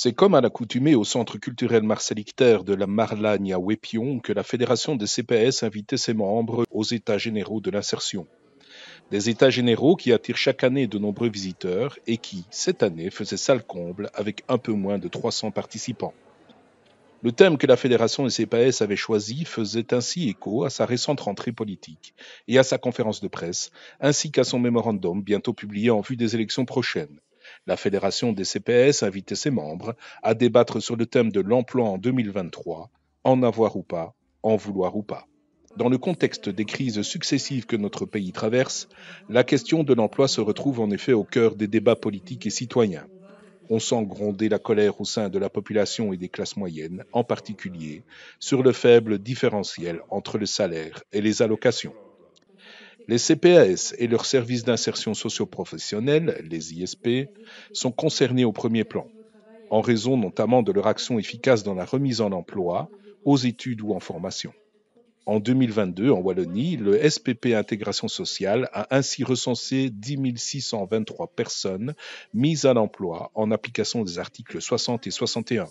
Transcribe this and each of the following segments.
C'est comme à l'accoutumée au Centre culturel Marcel Icter de la Marlagne à Wépion que la Fédération des CPS invitait ses membres aux États généraux de l'insertion. Des États généraux qui attirent chaque année de nombreux visiteurs et qui, cette année, faisaient salle comble avec un peu moins de 300 participants. Le thème que la Fédération des CPS avait choisi faisait ainsi écho à sa récente rentrée politique et à sa conférence de presse, ainsi qu'à son mémorandum bientôt publié en vue des élections prochaines. La Fédération des CPS invitait ses membres à débattre sur le thème de l'emploi en 2023, en avoir ou pas, en vouloir ou pas. Dans le contexte des crises successives que notre pays traverse, la question de l'emploi se retrouve en effet au cœur des débats politiques et citoyens. On sent gronder la colère au sein de la population et des classes moyennes, en particulier sur le faible différentiel entre le salaire et les allocations. Les CPAS et leurs services d'insertion socio-professionnelle, les ISP, sont concernés au premier plan, en raison notamment de leur action efficace dans la remise en emploi, aux études ou en formation. En 2022, en Wallonie, le SPP Intégration sociale a ainsi recensé 10 623 personnes mises à l'emploi en application des articles 60 et 61,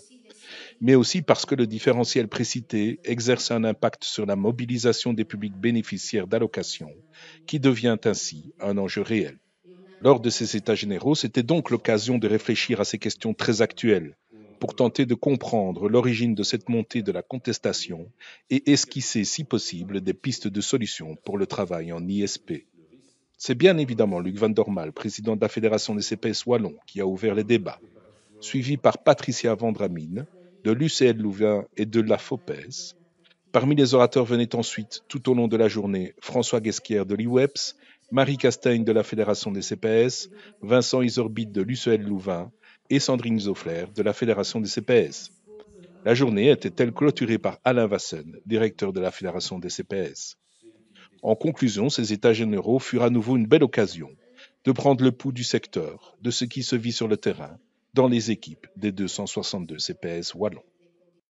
mais aussi parce que le différentiel précité exerce un impact sur la mobilisation des publics bénéficiaires d'allocations, qui devient ainsi un enjeu réel. Lors de ces États généraux, c'était donc l'occasion de réfléchir à ces questions très actuelles, pour tenter de comprendre l'origine de cette montée de la contestation et esquisser, si possible, des pistes de solutions pour le travail en ISP. C'est bien évidemment Luc Van Dormal, président de la Fédération des CPS Wallons, qui a ouvert les débats, suivi par Patricia Vandramine, de l'UCL Louvain et de la FOPES. Parmi les orateurs venaient ensuite, tout au long de la journée, François Guesquière de l'IWEPS, Marie Castaigne de la Fédération des CPS, Vincent Isorbit de l'UCL Louvain et Sandrine Zoffler de la Fédération des CPS. La journée était-elle clôturée par Alain Vassen, directeur de la Fédération des CPS. En conclusion, ces États généraux furent à nouveau une belle occasion de prendre le pouls du secteur, de ce qui se vit sur le terrain, dans les équipes des 262 CPS wallons.